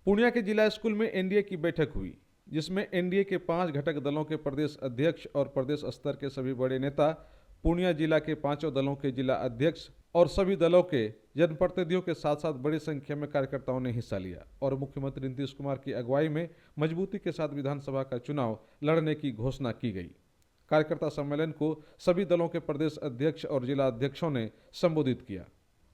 पूर्णिया के जिला स्कूल में एनडीए की बैठक हुई, जिसमें एनडीए के 5 घटक दलों के प्रदेश अध्यक्ष और प्रदेश स्तर के सभी बड़े नेता, पूर्णिया जिला के 5 दलों के जिला अध्यक्ष और सभी दलों के जनप्रतिनिधियों के साथ साथ बड़ी संख्या में कार्यकर्ताओं ने हिस्सा लिया और मुख्यमंत्री नीतीश कुमार की अगुवाई में मजबूती के साथ विधानसभा का चुनाव लड़ने की घोषणा की गई। कार्यकर्ता सम्मेलन को सभी दलों के प्रदेश अध्यक्ष और जिला अध्यक्षों ने संबोधित किया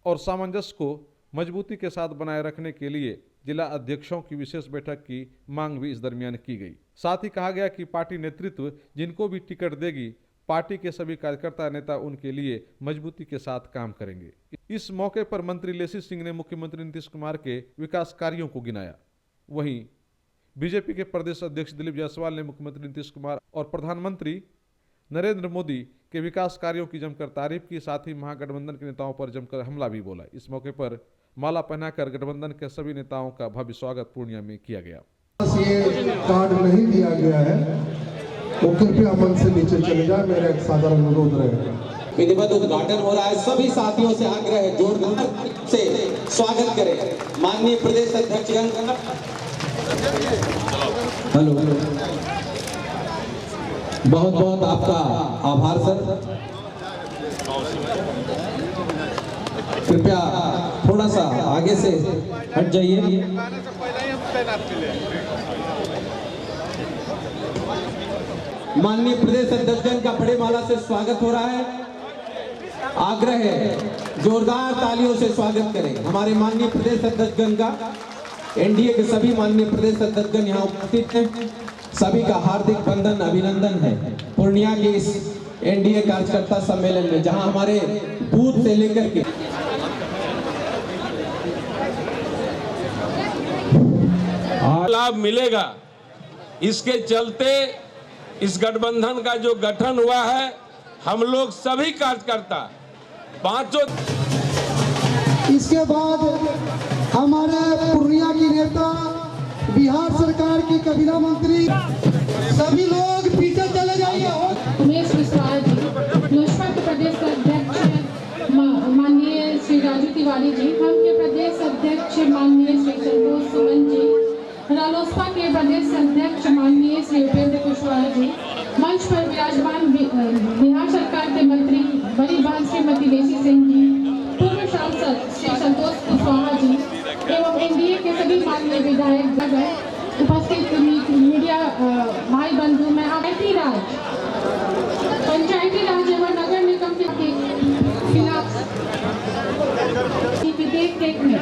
और सामंजस्य को मजबूती के साथ बनाए रखने के लिए जिला अध्यक्षों की विशेष बैठक की मांग भी इस दरमियान की गई। साथ ही कहा गया कि पार्टी नेतृत्व जिनको भी टिकट देगी, पार्टी के सभी कार्यकर्ता नेता उनके लिए मजबूती के साथ काम करेंगे। इस मौके पर मंत्री लेसी सिंह ने मुख्यमंत्री नीतीश कुमार के विकास कार्यों को गिनाया। वहीं बीजेपी के प्रदेश अध्यक्ष दिलीप जायसवाल ने मुख्यमंत्री नीतीश कुमार और प्रधानमंत्री नरेंद्र मोदी के विकास कार्यों की जमकर तारीफ की। साथ ही महागठबंधन के नेताओं पर जमकर हमला भी बोला। इस मौके पर माला पहनाकर गठबंधन के सभी नेताओं का भव्य स्वागत पूर्णिया में किया गया। ये कार्ड नहीं दिया गया है वो कृपया मन से नीचे चले जाए, मेरा एक साधारण अनुरोध रहेगा। विधिवत उद्घाटन हो रहा है। सभी साथियों से आग्रह है जोरदार से स्वागत करें माननीय प्रदेश अध्यक्षगण। हेलो, बहुत बहुत आपका आभार सर। कृपया थोड़ा सा आगे से हट जाइए। माननीय प्रदेश अध्यक्षगण का बड़े माला से स्वागत हो रहा है। आग्रह है जोरदार तालियों से स्वागत करें हमारे माननीय प्रदेश अध्यक्षगण का। एनडीए के सभी माननीय प्रदेश अध्यक्षगण यहाँ उपस्थित हैं। सभी का हार्दिक वंदन अभिनंदन है पूर्णिया के इस एनडीए कार्यकर्ता सम्मेलन में, जहां हमारे बूथ से लेकर के लाभ मिलेगा। इसके चलते इस गठबंधन का जो गठन हुआ है, हम लोग सभी कार्यकर्ता पांचों। इसके बाद हमारे पूर्णिया की नेता, बिहार सरकार की कैबिनेट मंत्री, सभी लोग पीछे चले जाइए। उमेश विश्वास जी, लोजपा के प्रदेश अध्यक्ष माननीय श्री राजू तिवारी जी, हम के प्रदेश अध्यक्ष माननीय श्री संतोष सुमन जी, रालोसपा के प्रदेश अध्यक्ष माननीय श्री उपेंद्र कुशवाहा जी, मंच पर विराजमान बिहार सरकार के मंत्री बड़ी बहन श्रीमती लेसी सिंह जी, पूर्व सांसद श्री संतोष कुशवाहा जी एवं एनडीए के सभी माननीय विधायक उपस्थित मीडिया भाई बंधु, मैं पंचायती राज एवं नगर निगम के खिलाफ विधेयक देखने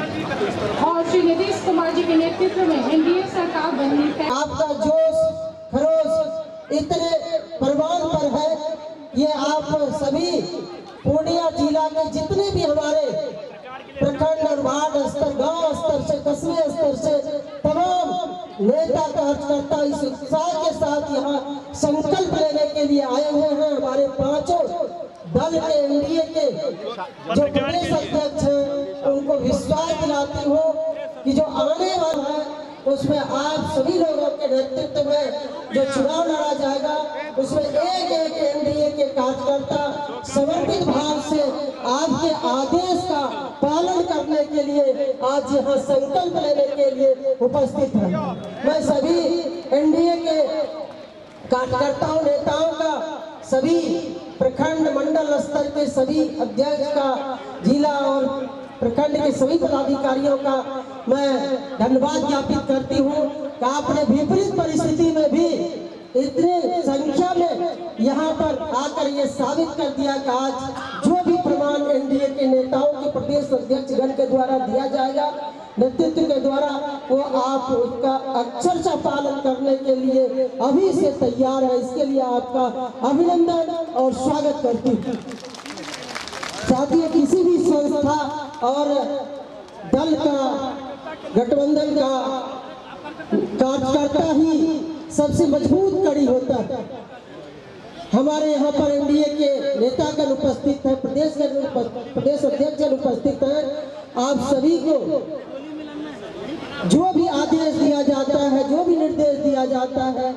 और श्री नीतीश कुमार जी के नेतृत्व में एनडीए सरकार बनने का आपका जोश खरोश इतने परवान पर है। ये आप सभी पूर्णिया जिला के जितने भी हमारे प्रखंड और वार्ड स्तर, गांव स्तर से, कस्बे स्तर से तमाम नेता कार्यकर्ता इस उत्साह के साथ यहाँ संकल्प लेने के लिए आए हुए हैं। हमारे पांचों दल के एनडीए के जो प्रदेश अध्यक्ष हैं उनको विश्वास दिलाती हूँ कि जो आने वाला है उसमें आप सभी लोगों के नेतृत्व में जो चुनाव लड़ा जाएगा उसमें एक एक एनडीए के कार्यकर्ता समर्पित भाव से आपके आदेश का पालन करने के लिए आज यहाँ संकल्प लेने के लिए उपस्थित है। मैं सभी एनडीए के कार्यकर्ताओं नेताओं का, सभी प्रखंड मंडल स्तर के सभी अध्यक्ष का, जिला और प्रखंड के सभी पदाधिकारियों का मैं धन्यवाद ज्ञापित करती हूँ कि आपने विपरीत परिस्थिति में भी इतने संख्या में यहाँ पर आकर ये साबित कर दिया कि आज जो भी प्रमाण एनडीए के नेताओं के प्रदेश अध्यक्षगण के द्वारा दिया जाएगा, नेतृत्व के द्वारा, वो आप उसका अक्षरशः पालन करने के लिए अभी से तैयार है। इसके लिए आपका अभिनंदन और स्वागत करती हूँ। साथ ही किसी भी संस्था और दल का, गठबंधन का कार्यकर्ता ही सबसे मजबूत कड़ी होता है। हमारे यहाँ पर एनडीए के नेतागण उपस्थित हैं, प्रदेश अध्यक्षगण उपस्थित हैं। आप सभी को जो भी आदेश दिया जाता है, जो भी निर्देश दिया जाता है,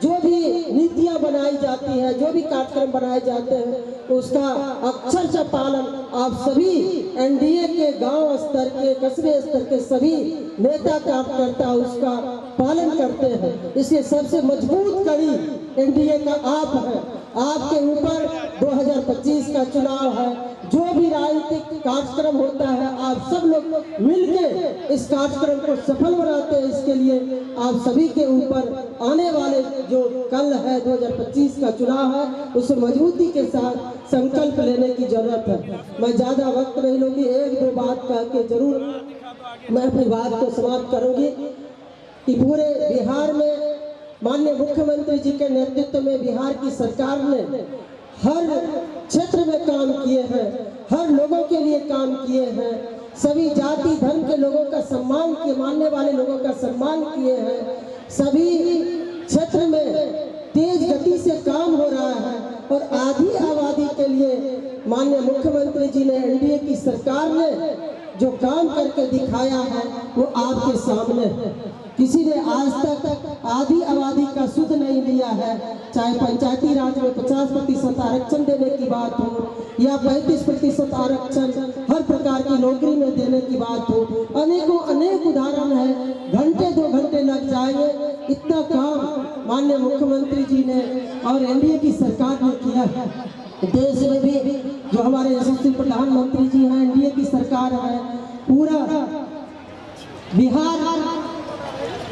जो भी नीतियां बनाई जाती है, जो भी कार्यक्रम बनाए जाते हैं, उसका अक्षरशः पालन आप सभी एनडीए के गांव स्तर के, कस्बे स्तर के सभी नेता कार्यकर्ता उसका पालन करते हैं। इसलिए सबसे मजबूत कड़ी एनडीए का आप है। आपके ऊपर 2025 का चुनाव है। जो भी राजनीतिक कार्यक्रम होता है आप सब लोग मिलके इस कार्यक्रम को सफल बनाते हैं। इसके लिए आप सभी के ऊपर आने वाले जो कल है 2025 का चुनाव है उसे मजबूती के साथ संकल्प लेने की जरूरत है। मैं ज्यादा वक्त नहीं लूंगी, एक दो बात कह के जरूर मैं अपनी बात को समाप्त करूंगी कि पूरे बिहार में माननीय मुख्यमंत्री जी के नेतृत्व में बिहार की सरकार ने हर क्षेत्र में काम किए हैं, हर लोगों के लिए काम किए हैं, सभी जाति धर्म के लोगों का सम्मान किए, मानने वाले लोगों का सम्मान किए हैं। सभी क्षेत्र में तेज गति से काम हो रहा है और आधी आबादी के लिए माननीय मुख्यमंत्री जी ने एनडीए की सरकार ने जो काम करके दिखाया है वो आपके सामने है। किसी ने आज तक आधी आबादी का सुध नहीं लिया है, चाहे पंचायती राज में 50% आरक्षण देने की बात हो या 35% आरक्षण हर प्रकार की नौकरी में देने की बात हो। अनेक उदाहरण है, घंटे 2 घंटे लग जाएंगे, इतना काम माननीय मुख्यमंत्री जी ने और एनडीए की सरकार ने किया है। देश में भी जो हमारे यशस्वी प्रधानमंत्री जी हैं, एनडीए की सरकार है, पूरा बिहार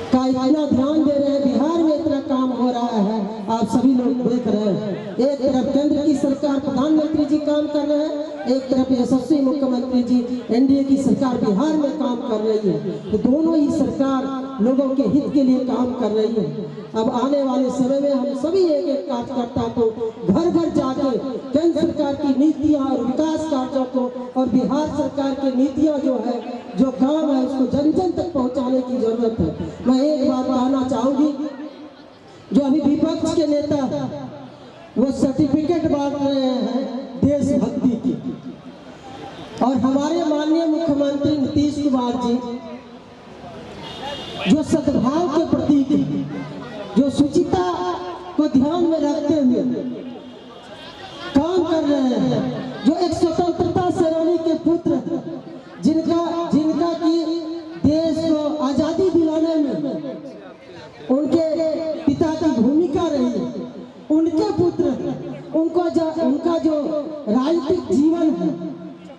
का इतना ध्यान दे रहे हैं, बिहार में इतना काम हो रहा है, आप सभी लोग देख रहे हैं। एक तरफ केंद्र की सरकार प्रधानमंत्री जी काम कर रहे हैं, एक तरफ यशस्वी मुख्यमंत्री जी एनडीए की सरकार बिहार में काम कर रही है। तो दोनों ही सरकार लोगों के हित के लिए काम कर रही है। अब आने वाले समय में हम सभी एक एक कार्यकर्ता को घर घर जाके केंद्र सरकार की नीतियां और विकास कार्यों को और बिहार सरकार की नीतियां जो है, जो काम है, उसको जन जन तक पहुंचाने की जरूरत है। मैं एक बात कहना चाहूंगी, जो अभी विपक्ष के नेता वो सर्टिफिकेट बांट रहे हैं देशभक्ति की, और हमारे माननीय मुख्यमंत्री नीतीश कुमार जी जो सद्भाव के प्रतीक, जो शुचिता को ध्यान में रखते हुए काम कर रहे हैं, जो एक स्वतंत्रता सेनानी के पुत्र जिनका की देश को आजादी दिलाने में उनके पिता की भूमिका रही है, उनके पुत्र, उनका जो राजनीतिक जीवन है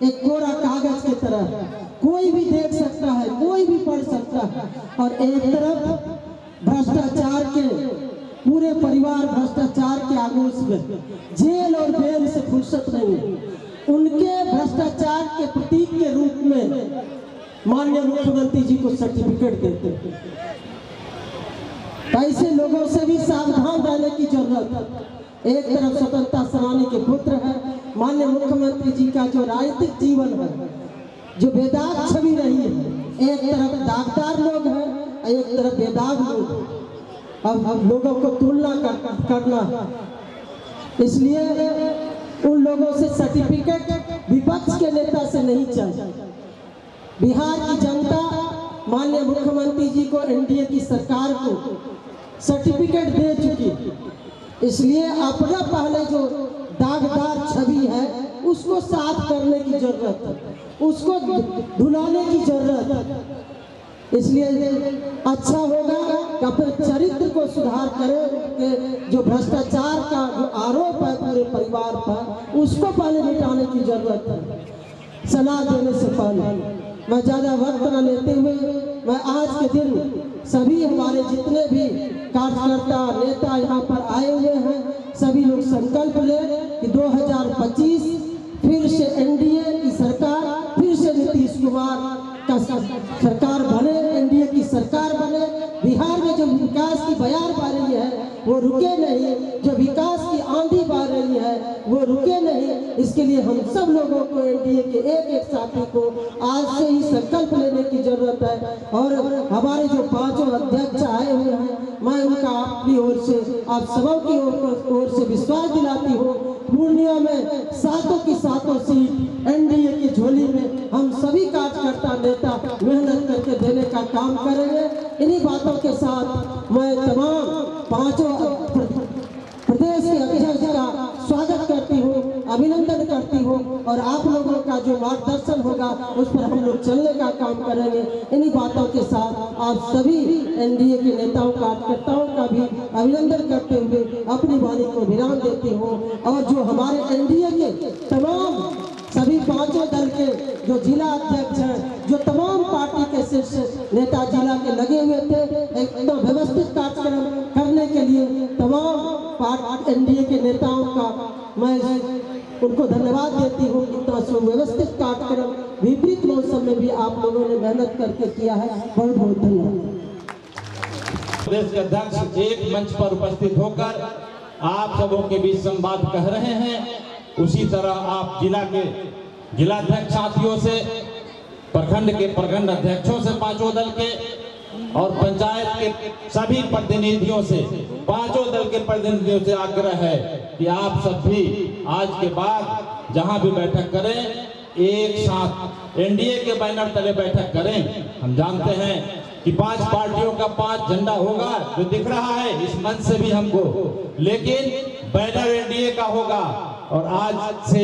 एक कोरा कागज की तरह कोई भी देख सकता है, कोई भी पढ़ सकता है। और एक तरफ भ्रष्टाचार के पूरे परिवार भ्रष्टाचार के आगोश में जेल और बेल से फुर्सत नहीं, उनके भ्रष्टाचार के प्रतीक के रूप में माननीय मुख्यमंत्री जी को सर्टिफिकेट देते हैं। ऐसे लोगों से भी सावधान रहने की जरूरत है। एक तरफ स्वतंत्रता सेनानी के पुत्र है, माननीय मुख्यमंत्री जी का जो राजनीतिक जीवन है, जो बेदाग छवि रही है, एक तरफ दागदार लोग हैं, एक तरफ बेदाग लोग। अब लोगों को तुलना करना, इसलिए उन लोगों से सर्टिफिकेट विपक्ष के नेता से नहीं चाहिए। बिहार की जनता माननीय मुख्यमंत्री जी को, एनडीए की सरकार को सर्टिफिकेट दे चुकी, इसलिए अपना पहले जो दागदार छवि है उसको साफ करने की जरूरत है, उसको धुलाने की जरूरत है। इसलिए अच्छा होगा कि अपने चरित्र को सुधार करें। जो भ्रष्टाचार का जो आरोप है पूरे परिवार पर, उसको पहले मिटाने की जरूरत है। सलाह देने से पहले मैं ज़्यादा वक्त न लेते हुए मैं आज के दिन सभी हमारे जितने भी कार्यकर्ता नेता यहाँ पर आए हुए हैं, सभी लोग संकल्प लें कि 2025 फिर से एनडीए की सरकार, फिर से नीतीश कुमार का सरकार बने, एनडीए की सरकार बने। बिहार में जो विकास की बयार बह रही है वो रुके नहीं, जो विकास की आंधी बह रही है वो रुके नहीं। इसके लिए हम सब लोगों को, एनडीए के एक एक साथी को आज से ही संकल्प लेने की जरूरत है। और हमारे जो 5 अध्यक्ष आए हुए हैं, मैं उनका अपनी ओर से, आप सबों की ओर से विश्वास दिलाती हूँ, पूर्णिया में 7 की 7 सीट एनडीए की झोली में हम सभी कार्यकर्ता नेता मेहनत करके देने का काम करेंगे। इन्हीं बातों के साथ मैं तमाम 5 प्रदेश के अध्यक्ष का स्वागत करती हूँ, अभिनंदन करती हूँ, और आप लोगों का जो मार्गदर्शन होगा उस पर हम लोग चलने का काम करेंगे। इन्हीं बातों के साथ आप सभी एनडीए के नेताओं कार्यकर्ताओं का भी अभिनंदन करते हुए अपनी वाणी को विराम देती हूँ। और जो हमारे एनडीए के तमाम सभी पांचों दल के जो जिला अध्यक्ष हैं, जो तमाम पार्टी के शीर्ष नेता जिला के लगे हुए थे एकदम व्यवस्थित कार्यक्रम करने के लिए, तमाम एनडीए के नेताओं का मैं उनको धन्यवाद देती हूँ। इतना सुव्यवस्थित कार्यक्रम विपरीत मौसम में भी आप लोगों ने मेहनत करके किया है, बहुत बहुत धन्यवाद। प्रदेश के अध्यक्ष एक मंच पर उपस्थित होकर आप सबों के बीच संवाद कह रहे हैं, उसी तरह आप जिला के जिलाध्यक्ष साथियों से, प्रखंड के प्रखंड अध्यक्षों से पांचों दल के और पंचायत के सभी प्रतिनिधियों से, पांचों दल के प्रतिनिधियों से आग्रह है कि आप सब भी आज के बाद जहां भी बैठक करें एक साथ एनडीए के बैनर तले बैठक करें। हम जानते हैं कि 5 पार्टियों का 5 झंडा होगा जो दिख रहा है इस मंच से भी हमको, लेकिन बैनर एनडीए का होगा। और आज से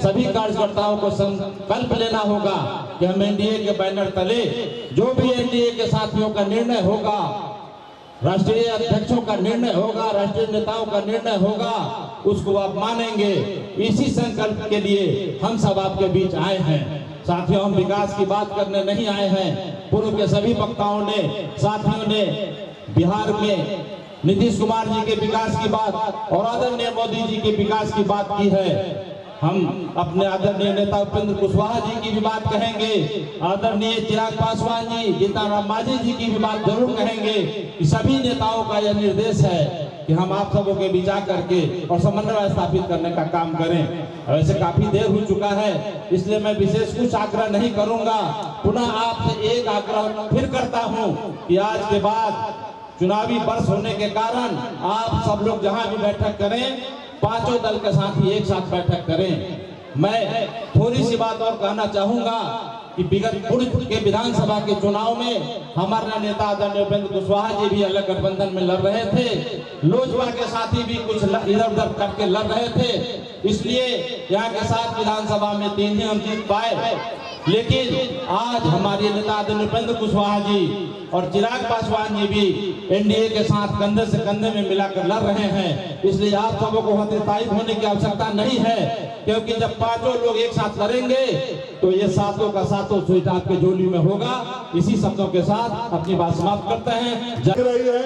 सभी कार्यकर्ताओं को संकल्प लेना होगा कि हम एनडीए के बैनर तले जो भी एनडीए के साथियों का निर्णय होगा, राष्ट्रीय अध्यक्षों का निर्णय होगा, राष्ट्रीय नेताओं का निर्णय होगा, उसको आप मानेंगे। इसी संकल्प के लिए हम सब आपके बीच आए हैं। साथियों, हम विकास की बात करने नहीं आए हैं। पूर्व के सभी वक्ताओं ने, साथियों ने बिहार में नीतीश कुमार जी के विकास की बात और आदरणीय मोदी जी के विकास की बात की है। हम अपने आदरणीय नेता उपेंद्र कुशवाहा जी की भी बात कहेंगे, आदरणीय चिराग पासवान जी, जीतन राम मांझी जी की भी बात जरूर कहेंगे कि सभी नेताओं का यह निर्देश है कि हम आप सबों के बीच आकर के और समन्वय स्थापित करने का काम करें। वैसे काफी देर हो चुका है, इसलिए मैं विशेष कुछ आग्रह नहीं करूंगा। पुनः आपसे एक आग्रह फिर करता हूं कि आज के बाद चुनावी वर्ष होने के कारण आप सब लोग जहां भी बैठक करें, पांचों दल के साथ ही एक साथ बैठक करें। मैं थोड़ी सी बात और कहना चाहूंगा कि विगत पूर्व के विधानसभा के चुनाव में हमारे नेता आदरणीय उपेंद्र कुशवाहा जी भी अलग गठबंधन में लड़ रहे थे, लोजपा के साथी भी कुछ इधर उधर करके लड़ रहे थे, इसलिए यहाँ के 7 विधानसभा में 3 ही हम जीत पाए। लेकिन आज हमारे नेता आदरणीय उपेंद्र कुशवाहा जी और चिराग पासवान जी भी एनडीए के साथ कंधे से कंधे में मिलाकर लड़ रहे हैं, इसलिए आप सबों को हतोत्साहित होने की आवश्यकता नहीं है, क्योंकि जब पांचों लोग एक साथ लड़ेंगे तो ये सातों का सातों स्वीट आपके झोली में होगा। इसी शब्दों के साथ अपनी बात समाप्त करते हैं। लग रही है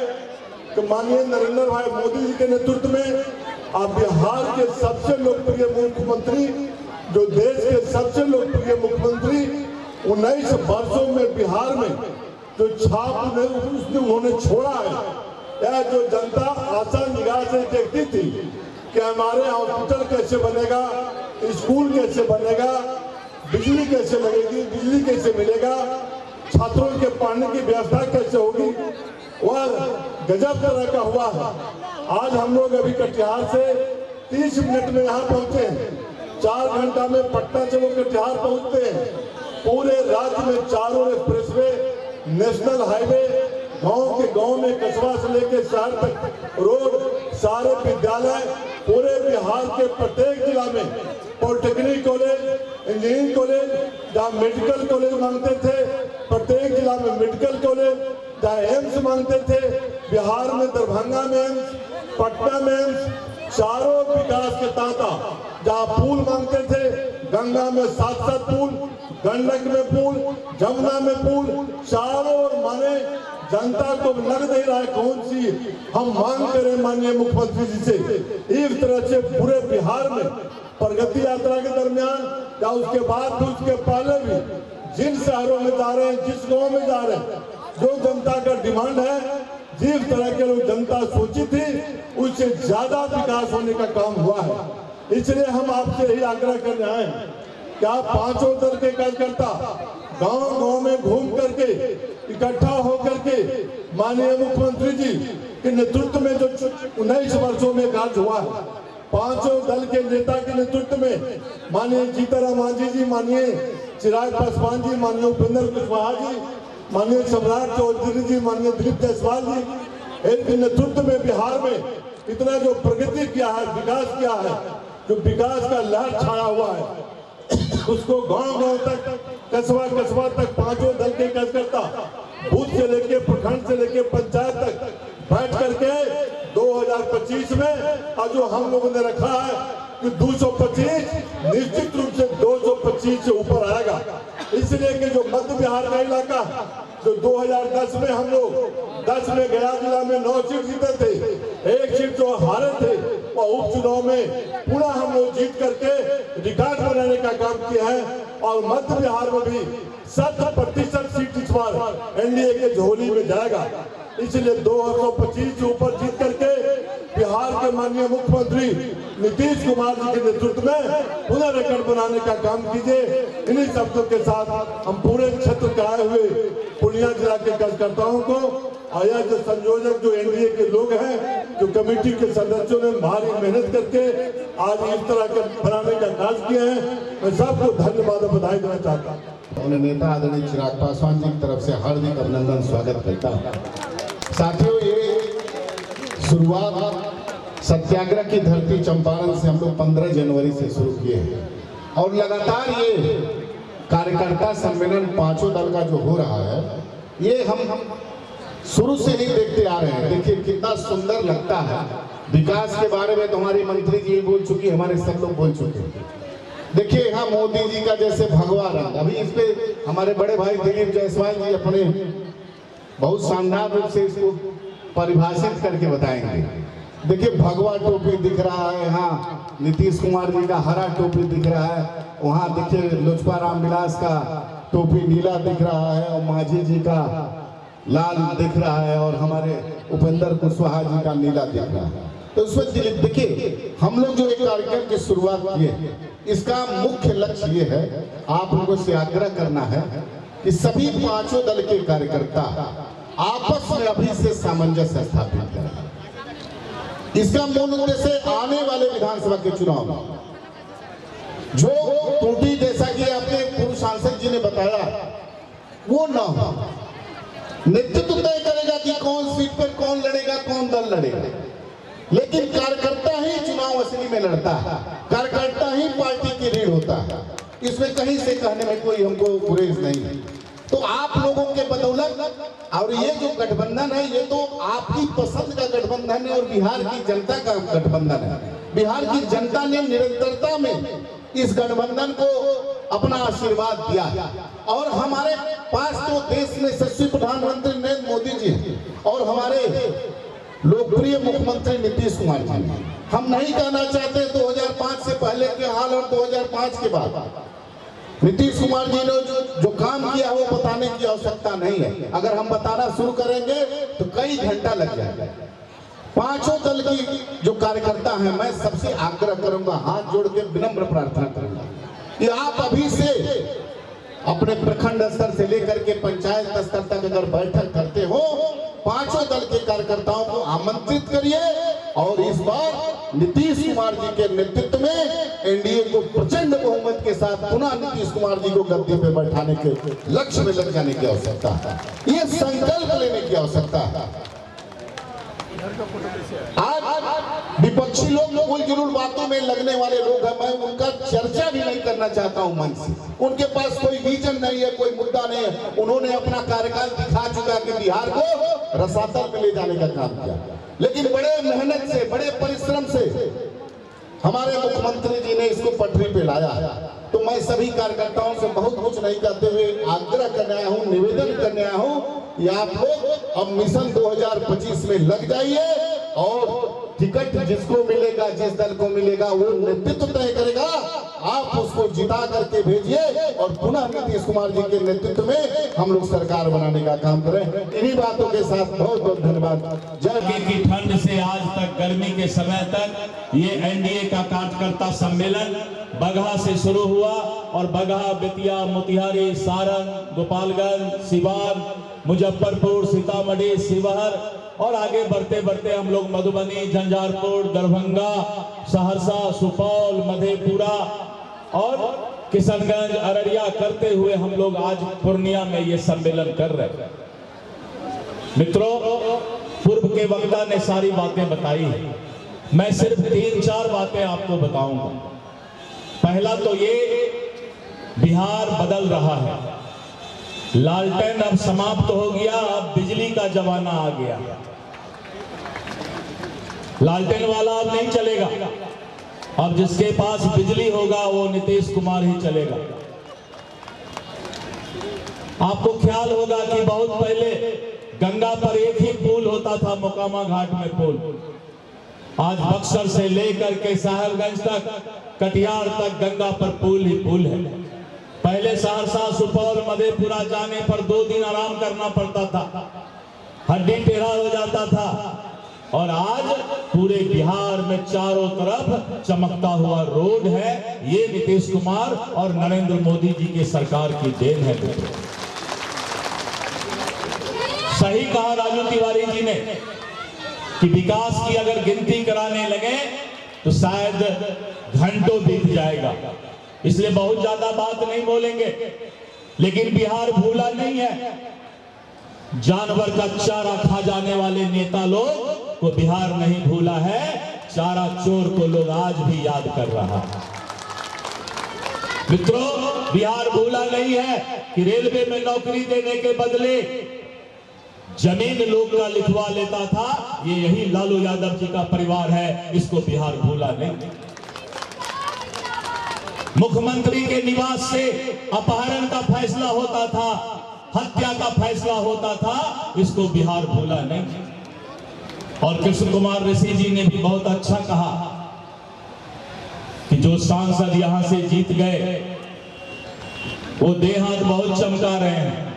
कि माननीय नरेंद्र भाई मोदी जी के नेतृत्व में आप बिहार के सबसे लोकप्रिय मुख्यमंत्री, जो देश के सबसे लोकप्रिय मुख्यमंत्री 19 वर्षों में बिहार में जो छाप उन्होंने छोड़ा है, यह जो जनता आशा निगाह से देखती थी कि हमारे हॉस्पिटल कैसे बनेगा, स्कूल कैसे बनेगा, बिजली कैसे लगेगी, बिजली कैसे मिलेगा, छात्रों के पढ़ने की व्यवस्था कैसे होगी, वह गजब तरह का हुआ है। आज हम लोग अभी कटिहार से 30 मिनट में यहाँ पहुंचे हैं, 4 घंटा में पटना से वो कटिहार पहुंचते हैं। पूरे राज्य में चारों एक्सप्रेसवे, नेशनल हाईवे, गांव के गांव में कस्बा से लेकर शहर तक रोड, सारे विद्यालय, पूरे बिहार के प्रत्येक जिला में पॉलिटेक्निक कॉलेज, इंजीनियरिंग कॉलेज, जहाँ मेडिकल कॉलेज मांगते थे, प्रत्येक जिला में मेडिकल कॉलेज, जहाँ एम्स मांगते थे, बिहार में दरभंगा में एम्स, पटना में एम्स, चारों विकास के तांता, जहाँ पुल मांगते थे, गंगा में 7-7 पुल, गंडक में पुल, जमुना में पुल, चारों ओर माने जनता को लग नहीं रहा है कौन सी हम मांग करें माननीय मुख्यमंत्री जी से। इस तरह से पूरे बिहार में प्रगति यात्रा के दरमियान या उसके बाद भी, उसके पहले भी जिन शहरों में जा रहे हैं, जिस गाँव में जा रहे हैं, जो जनता का डिमांड है, जिस तरह के लोग जनता सोची थी, उससे ज्यादा विकास होने का काम हुआ है। इसलिए हम आपसे यही आग्रह करने आए हैं कि आप पांचों दल के कार्यकर्ता गांव-गांव में घूम करके, इकट्ठा होकर के माननीय मुख्यमंत्री जी के नेतृत्व में जो 19 वर्षों में कार्य हुआ है, पांचों दल के नेता के नेतृत्व में माननीय जीतन राम मांझी जी, माननीय चिराग पासवान जी, माननीय उपेंद्र कुशवाहा जी, माननीय सम्राट चौधरी जी, माननीय दिलीप जायसवाल जी, इनके नेतृत्व में बिहार में इतना जो प्रगति किया है, विकास किया है, जो विकास का लहर छाया हुआ है, उसको गांव-गांव तक कस्बा कस्बा तक पांचों दल के कार्यकर्ता बूथ से लेके प्रखंड से लेके पंचायत तक बैठ करके 2025 में और जो हम लोगों ने रखा है कि 225 निश्चित रूप से 225 से ऊपर आएगा। इसलिए कि जो मध्य बिहार का इलाका जो 2010 में हम लोग 10 में गया जिला में 9 सीट जीते थे, 1 सीट जो हारे थे और उपचुनाव में पूरा हम लोग जीत करके रिकॉर्ड बनाने का काम किया है। और मध्य बिहार में भी 100% सीट इस बार एनडीए के झोली में जाएगा। इसलिए 225 से ऊपर जीत करके बिहार के माननीय मुख्यमंत्री नीतीश कुमार जी के नेतृत्व में पुनः रिकॉर्ड बनाने का काम कीजिए। इन्हीं शब्दों के साथ हम पूरे क्षेत्र के आए हुए पूर्णिया जिला के कार्यकर्ताओं को और यह जो संयोजक जो एनडीए के लोग हैं, जो कमेटी के सदस्यों ने भारी मेहनत करके आज इस तरह के बनाने का कार्य किया है, मैं सबको धन्यवाद और बधाई देना चाहता हूँ। उन्हें नेता आदरणीय चिराग पासवान जी की तरफ से हार्दिक अभिनंदन स्वागत करता हूँ। साथियों, ये शुरुआत सत्याग्रह की धरती चंपारण से हम लोग 15 जनवरी से शुरू किए हैं और लगातार ये कार्यकर्ता सम्मेलन पांचों दल का जो हो रहा है, ये हम शुरू से ही देखते आ रहे हैं। देखिए कितना सुंदर लगता है। विकास के बारे में तो हमारी मंत्री जी बोल चुकी, हमारे सब लोग बोल चुके हैं। देखिए यहाँ मोदी जी का जैसे भगवा रंग, अभी इस पे हमारे बड़े भाई दिलीप जायसवाल जी अपने बहुत शानदार रूप से इसको परिभाषित करके बताएंगे। देखिए भगवा टोपी दिख रहा है, यहाँ नीतीश कुमार जी का हरा टोपी दिख रहा है, वहाँ देखिए लोजपा रामविलास का टोपी नीला दिख रहा है और मांझी जी का लाल दिख रहा है और हमारे उपेंद्र कुशवाहा जी का नीला दिख रहा है। तो उसमें देखिए हम लोग जो एक कार्यक्रम की शुरुआत किए, इसका मुख्य लक्ष्य ये है, आप लोगों से आग्रह करना है कि सभी पांचों दल के कार्यकर्ता आपस में अभी से सामंजस्य स्थापित करें। इसका मूल उद्देश्य आने वाले विधानसभा के चुनाव में जो त्रुटि, जैसा कि आपके पूर्व सांसद जी ने बताया, वो न हो। नेतृत्व तय करेगा कि कौन सीट पर कौन लड़ेगा, कौन दल लड़ेगा, लेकिन कार्यकर्ता ही चुनाव असली में लड़ता है, कार्यकर्ता ही पार्टी की रीढ़ होता है। इसमें कहीं से कहने में कोई हमको गुरेज नहीं है। तो आप लोगों के बदौलत, और ये जो गठबंधन है ये तो आपकी पसंद का गठबंधन है और बिहार की जनता का गठबंधन है। बिहार की जनता ने निरंतरता में इस गठबंधन को अपना आशीर्वाद दिया और हमारे पास तो देश में यशस्वी प्रधानमंत्री नरेंद्र मोदी जी और हमारे लोकप्रिय मुख्यमंत्री नीतीश कुमार जी। हम नहीं कहना चाहते 2005 से पहले के हाल और 2005 के बाद। नीतीश कुमार जी ने जो काम किया वो बताने की आवश्यकता नहीं है। अगर हम बताना शुरू करेंगे तो कई घंटा लग जाएगा। पांचों दल की जो कार्यकर्ता हैं, मैं सबसे आग्रह करूंगा, हाथ जोड़ के विनम्र प्रार्थना करूंगा कि आप अभी से अपने प्रखंड स्तर से लेकर के पंचायत स्तर तक अगर बैठक करते हो, पांचों दल के कार्यकर्ताओं को आमंत्रित करिए और इस बार नीतीश कुमार जी के नेतृत्व में एनडीए को प्रचंड बहुमत के साथ पुनः नीतीश कुमार जी को गद्दी पे बैठाने के लक्ष्य में लग जाने की आवश्यकता है। ये संकल्प लेने की आवश्यकता है। आज विपक्षी लोग उल जुलूल बातों में लगने वाले लोग हैं, मैं उनका चर्चा भी नहीं करना चाहता हूं मन से। उनके पास कोई विजन नहीं है, कोई मुद्दा नहीं है। उन्होंने अपना कार्यकाल दिखा चुका कि बिहार को रसातल में ले जाने का काम किया, लेकिन बड़े मेहनत से, बड़े परिश्रम से हमारे मुख्यमंत्री जी ने इसको पटरी पे लाया। तो मैं सभी कार्यकर्ताओं से बहुत कुछ नहीं कहते हुए आग्रह करने आया हूं, निवेदन करने आया हूं कि आप लोग अब मिशन 2025 में लग जाइए और टिकट जिसको मिलेगा, जिस दल को मिलेगा, वो नेतृत्व तय करेगा। आप उसको जिता करके भेजिए और पुनः नीतीश कुमार जी के नेतृत्व में हम लोग सरकार बनाने का काम करें। इन्हीं बातों के साथ बहुत बहुत धन्यवाद। जय की ठंड से आज तक गर्मी के समय तक ये एनडीए का कार्यकर्ता सम्मेलन बगहा से शुरू हुआ और बगहा, बेतिया, मोतिहारी, सारण, गोपालगंज, सिवान, मुजफ्फरपुर, सीतामढ़ी, शिवहर और आगे बढ़ते बढ़ते हम लोग मधुबनी, झंझारपुर, दरभंगा, सहरसा, सुपौल, मधेपुरा और किशनगंज, अररिया करते हुए हम लोग आज पूर्णिया में ये सम्मेलन कर रहे हैं। मित्रों, पूर्व के वक्ता ने सारी बातें बताई है, मैं सिर्फ 3-4 बातें आपको बताऊंगा। पहला तो ये, बिहार बदल रहा है। लालटेन अब समाप्त हो गया, अब बिजली का जमाना आ गया। लालटेन वाला अब नहीं चलेगा, अब जिसके पास बिजली होगा वो नीतीश कुमार ही चलेगा। आपको ख्याल होगा कि बहुत पहले गंगा पर एक ही पुल होता था, मोकामा घाट में पुल। आज बक्सर से लेकर के साहेबगंज तक, कटिहार तक गंगा पर पुल ही पुल है। पहले सहरसा, सुपौल, मधेपुरा जाने पर 2 दिन आराम करना पड़ता था, हड्डी टेढ़ा हो जाता था। और आज पूरे बिहार में चारों तरफ चमकता हुआ रोड है। ये नीतीश कुमार और नरेंद्र मोदी जी की सरकार की देन है। सही कहा राजू तिवारी जी ने कि विकास की अगर गिनती कराने लगे तो शायद घंटों बीत जाएगा, इसलिए बहुत ज्यादा बात नहीं बोलेंगे। लेकिन बिहार भूला नहीं है, जानवर का चारा खा जाने वाले नेता लोग को बिहार नहीं भूला है। चारा चोर को लोग आज भी याद कर रहा है। मित्रों, बिहार भूला नहीं है कि रेलवे में नौकरी देने के बदले जमीन लोग का लिखवा लेता था। ये यही लालू यादव जी का परिवार है, इसको बिहार भूला नहीं। मुख्यमंत्री के निवास से अपहरण का फैसला होता था, हत्या का फैसला होता था, इसको बिहार भूला नहीं। और कृष्ण कुमार ऋषि जी ने भी बहुत अच्छा कहा कि जो सांसद यहां से जीत गए वो देह हाथ बहुत चमका रहे हैं।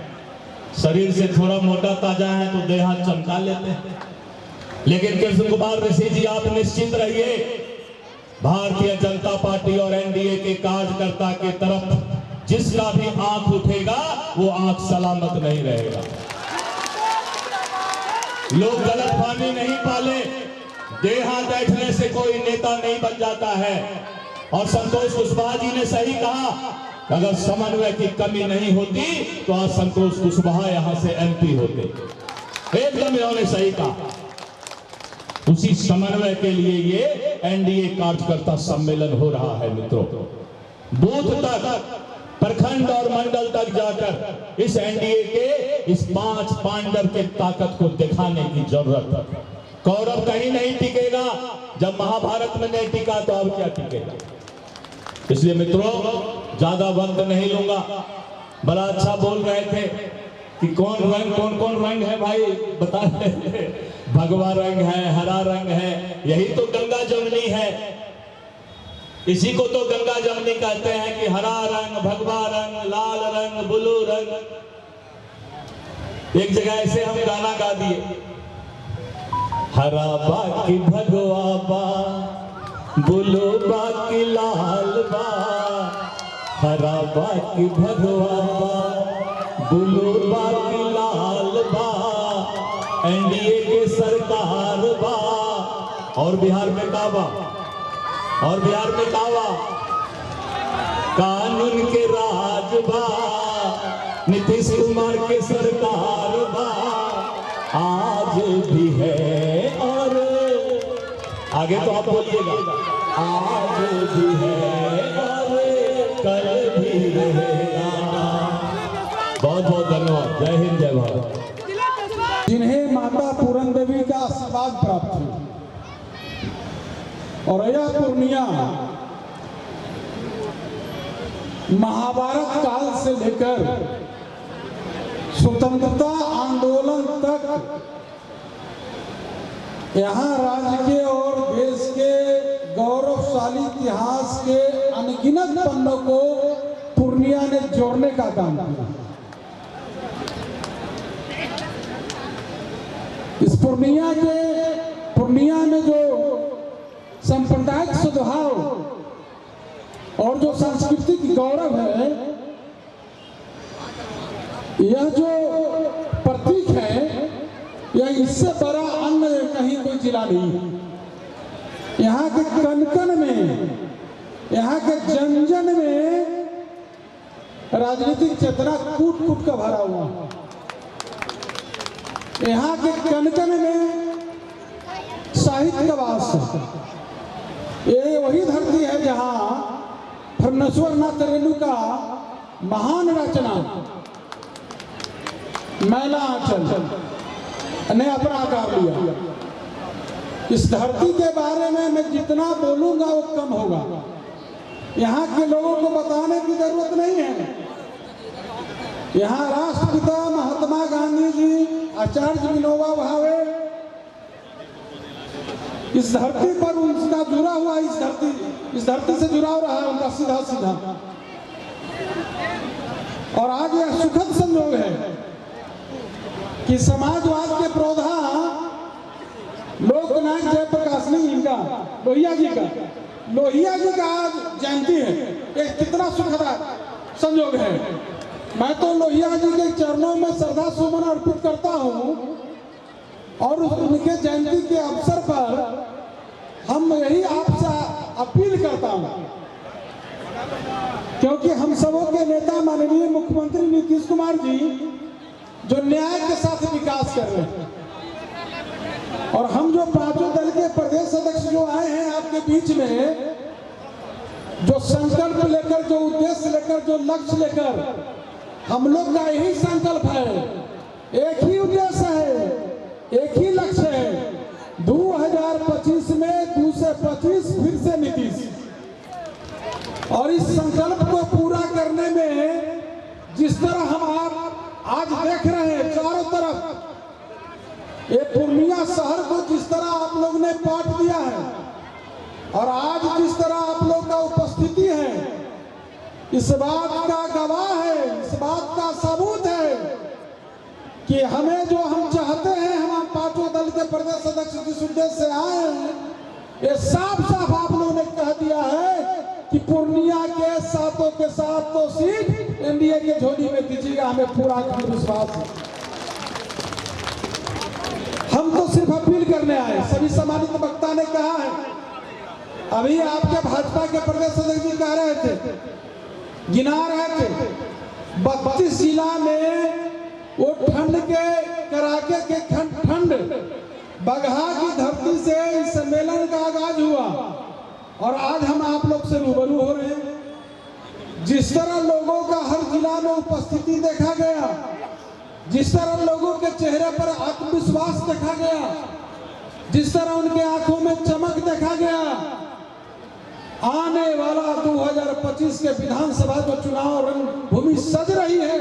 शरीर से थोड़ा मोटा ताजा है तो देह हाथ चमका लेते हैं। लेकिन कृष्ण कुमार ऋषि जी, आप निश्चित रहिए, भारतीय जनता पार्टी और एनडीए के कार्यकर्ता के तरफ जिसका भी आंख उठेगा वो आंख सलामत नहीं रहेगा। लोग गलतफहमी नहीं पाले, देह हाथ बैठने से कोई नेता नहीं बन जाता है। और संतोष कुशवाहा जी ने सही कहा, अगर समन्वय की कमी नहीं होती तो आज संतोष कुशवाहा यहां से एमपी होते। एकदम इन्होंने सही कहा। उसी समन्वय के लिए ये एनडीए कार्यकर्ता सम्मेलन हो रहा है। मित्रों, बूथ तक, प्रखंड और मंडल तक जाकर इस एनडीए के इस 5 पांडव के ताकत को दिखाने की जरूरत है। कौरव कहीं नहीं टिकेगा, जब महाभारत में नहीं टिका तो अब क्या टिकेगा। इसलिए मित्रों, ज्यादा वक्त नहीं लूंगा। बड़ा अच्छा बोल रहे थे कि कौन कौन रंग है भाई, बता रहे थे। भगवा रंग है, हरा रंग है, यही तो गंगा जमुनी है। इसी को तो गंगा जमुनी कहते हैं कि हरा रंग, भगवा रंग, लाल रंग, ब्लू रंग। एक जगह ऐसे हम गाना गा दिए, हरा बाकी भगवा बा, ब्लू बाकी लाल बा, हरा बाकी भगवा बा, ब्लू बाकी लाल बा, एनडीए के सरकार बा। और बिहार में काबा, और बिहार में काबा, कानून के राज बा, नीतीश कुमार के सरकार बा, आज भी है और आगे तो आप बोलिएगा, आज भी है और कल भी रहेगा। बहुत बहुत धन्यवाद। जय हिंद, जय भारत। जिन्हें माता पूरन देवी का आशीर्वाद प्राप्त हुआ और यह पूर्णिया महाभारत काल से लेकर स्वतंत्रता आंदोलन तक यहाँ राज्य के और देश के गौरवशाली इतिहास के अनगिनत पन्नों को पूर्णिया ने जोड़ने का काम किया। इस पूर्णिया में जो सांप्रदायिक सद्भाव और जो सांस्कृतिक गौरव है, यह जो प्रतीक है, यह इससे बड़ा अन्य कहीं कोई जिला नहीं। यहाँ के कन-कन में, यहाँ के जन-जन में राजनीतिक चेतना कूट-कूट का भरा हुआ। यहाँ के कन-कन में साहित्य का वास है। ये वही धरती है जहाँ फर्नेश्वर नाथ रेणुका महान रचना मैला आंचल ने अपना आकार लिया। इस धरती के बारे में मैं जितना बोलूंगा वो कम होगा। यहाँ के लोगों को बताने की जरूरत नहीं है। यहाँ राष्ट्रपिता महात्मा गांधी जी, आचार्य विनोबा भावे इस धरती पर उनका जुड़ा हुआ, इस धरती से जुड़ा रहा है उनका सीधा सीधा। और आज यह सुखद संयोग है कि समाजवाद के प्रोधा लोकनायक जयप्रकाश नहीं, इनका लोहिया जी का आज जयंती है। एक कितना सुखद संयोग है। मैं तो लोहिया जी के चरणों में श्रद्धा सुमन अर्पित करता हूँ और उनके जयंती के अवसर पर हम यही आपसे अपील करता हूँ, क्योंकि हम सबों के नेता माननीय मुख्यमंत्री नीतीश कुमार जी जो न्याय के साथ विकास कर रहे हैं, और हम जो पांचों दल के प्रदेश अध्यक्ष जो आए हैं आपके बीच में, जो संकल्प लेकर, जो उद्देश्य लेकर, जो लक्ष्य लेकर, हम लोग का यही संकल्प है, एक ही उद्देश्य है, एक ही लक्ष्य है। 2025 में 2 से 25 फिर से नीतीश। और इस संकल्प को पूरा करने में जिस तरह हम आप आज देख रहे हैं चारों तरफ, ये पूर्णिया शहर को जिस तरह आप लोग ने पाठ दिया है और आज जिस तरह आप लोग का उपस्थिति है, इस बात का गवाह है, इस बात का सबूत है कि हमें जो हम चाहते हैं, हम पांचों दल के प्रदेश अध्यक्ष जिस उद्देश्य से आए हैं, ये साफ साफ आप लोगों ने कह दिया है कि पूर्णिया के सातों के सात तो सीट एनडीए के झोली में दीजिएगा। हमें पूरा विश्वास है। हम तो सिर्फ अपील करने आए। सभी सम्मानित वक्ता ने कहा है, अभी आपके भाजपा के प्रदेश अध्यक्ष जी कह रहे थे, गिना रहे थे 32 जिला में वो ठंड के कड़ाके के ठंड बगहा की धरती से इस सम्मेलन का आगाज हुआ और आज हम आप लोग से रूबरू हो रहे हैं। जिस तरह लोगों का हर जिला में उपस्थिति देखा गया, जिस तरह लोगों के चेहरे पर आत्मविश्वास देखा गया, जिस तरह उनके आंखों में चमक देखा गया, आने वाला 2025 के विधानसभा जो चुनाव रणभूमि सज रही है,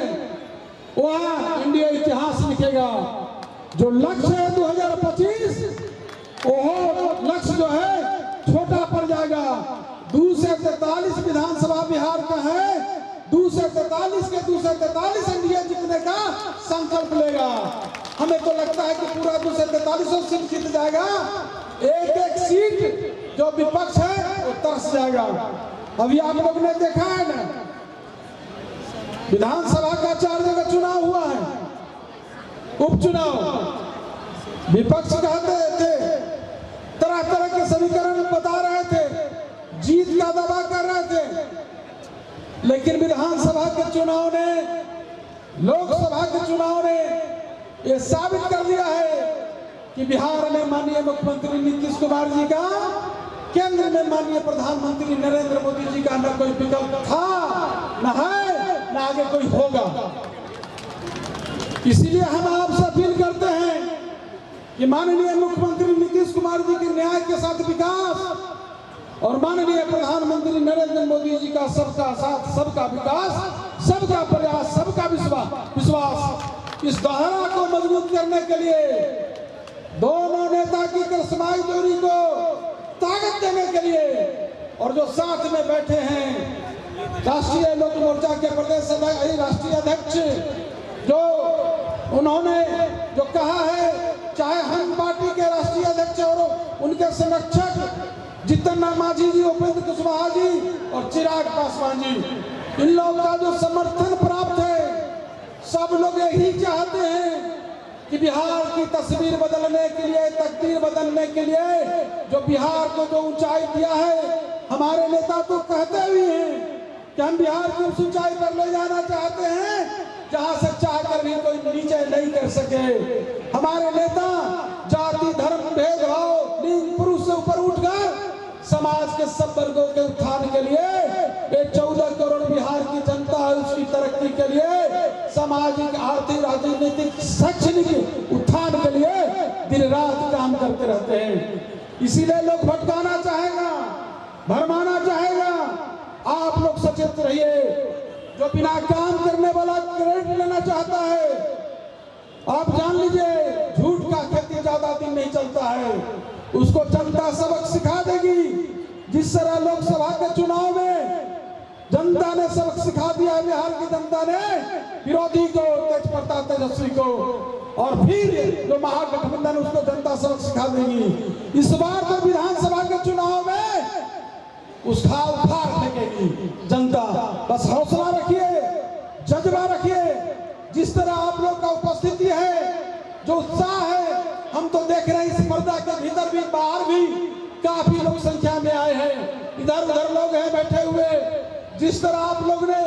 वह इंडिया इतिहास लिखेगा। जो लक्ष्य है 2025, वो लक्ष्य जो है छोटा पड़ जाएगा। 2 से 43 विधानसभा बिहार का है, 2 से 43 के 2 से 43 एनडीए जीतने का संकल्प लेगा। हमें तो लगता है कि पूरा 2 से 43 सीट जीत जाएगा। एक एक सीट जो विपक्ष है वो तरस जाएगा। अभी आप लोग ने देखा है ना, विधानसभा का 4 जगह चुनाव हुआ है, उपचुनाव। विपक्ष कहते थे, तरह तरह के समीकरण बता रहे थे, जीत का दावा कर रहे थे, लेकिन विधानसभा के चुनाव ने, लोकसभा के चुनाव ने यह साबित कर दिया है कि बिहार में माननीय मुख्यमंत्री नीतीश कुमार जी का, केंद्र में माननीय प्रधानमंत्री नरेंद्र मोदी जी का न कोई विकल्प था, न है, न आगे कोई होगा। इसीलिए हम आपसे अपील करते हैं कि माननीय मुख्यमंत्री नीतीश कुमार जी के न्याय के साथ विकास और माननीय प्रधानमंत्री नरेंद्र मोदी जी का सबका साथ, सबका विकास, सबका प्रयास, सबका विश्वास, इस धारा को मजबूत करने के लिए, दोनों नेता की करिश्माई जोड़ी को ताकत देने के लिए, और जो साथ में बैठे हैं राष्ट्रीय लोक मोर्चा के प्रदेश राष्ट्रीय अध्यक्ष, जो उन्होंने जो कहा है, चाहे हम पार्टी के राष्ट्रीय अध्यक्ष और उनके संरक्षक जितन राम मांझी जी, उपेंद्र कुशवाहा जी और चिराग पासवान जी, इन लोगों का जो समर्थन प्राप्त है, सब लोग यही चाहते हैं कि बिहार की तस्वीर बदलने के लिए, तकदीर बदलने के लिए, जो बिहार को जो ऊंचाई दिया है, हमारे नेता तो कहते भी हैं कि हम बिहार को उस ऊंचाई पर ले जाना चाहते हैं जहां से चाहकर भी कोई नीचे नहीं कर सके। हमारे नेता जाति, धर्म, भेदभाव, लिंग, पुरुष से ऊपर उठकर समाज के सब वर्गों के उत्थान के लिए, 14 करोड़ बिहार की जनता है, उसकी राजनीतिक शैक्षणिक उत्थान के लिए दिन रात काम करते रहते हैं। इसीलिए लोग भटकाना चाहेगा, भरमाना चाहेगा। आप लोग सचेत रहिए। जो बिना काम करने वाला क्रेडिट लेना चाहता है, आप जान लीजिए झूठ का खेती ज्यादा दिन नहीं चलता है। उसको जनता सबक सिखा देगी। जिस तरह लोकसभा के चुनाव में जनता ने सबक सिखा दिया है, बिहार की जनता ने विरोधी को, तेज प्रताप तेजस्वी को, और फिर जो महागठबंधन उसको जनता सबक सिखा देगी। इस बार तो विधानसभा के चुनाव में उसका उखाड़ फेंकेगी जनता। बस हौसला रखिए, जज्बा रखिए। जिस तरह आप लोग का उपस्थिति है, जो उत्साह है, हम तो देख रहे हैं इस पर्दा के भीतर भी बाहर भी काफी लोग संख्या में आए हैं। इधर उधर लोग हैं बैठे हुए। जिस तरह आप लोग ने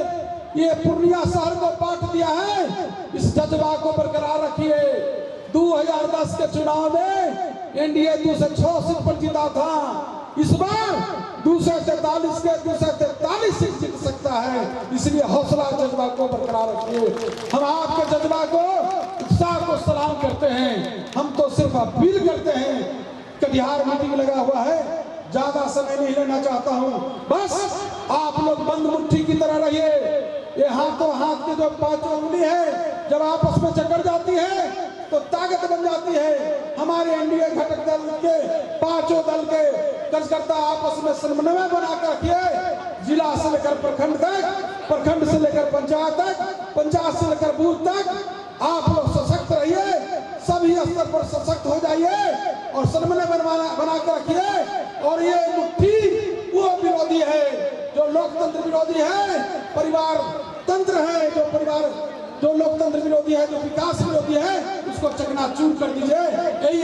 ये पूर्णिया शहर को बांट दिया है, इस जज्बा को बरकरार रखिए। 2010 के चुनाव में एनडीए 206 सीट पर जीता था। इस बार 243 के 243 सीट जीत सकता है। इसलिए हौसला, जज्बा को बरकरार रखिए। हम आपके जज्बा को, उत्साह को सलाम करते हैं। हम तो सिर्फ अपील करते हैं। कटिहार मीटिंग लगा हुआ है, ज्यादा समय नहीं लेना चाहता हूं। बस आप लोग बंद मुट्ठी की तरह रहिए। ये हाथों हाथ की जो पांचों उंगली है, जब आपस में जकड़ जाती है तो ताकत बन जाती है। हमारे एनडीए घटक दल के पांचों दल के कार्यकर्ता आपस में समन्वय बनाकर रखिए। जिला से लेकर प्रखंड तक, प्रखंड से लेकर पंचायत तक, पंचायत से लेकर बूथ तक आप लोग सशक्त रहिए। सभी स्तर पर सशक्त हो जाइए और समन्वय बनाकर रखिए। और ये मुट्ठी वो विरोधी है जो लोकतंत्र विरोधी है, परिवार तंत्र है जो लोकतंत्र विरोधी है, जो विकास विरोधी है, उसको चकनाचूर कर दीजिए। यही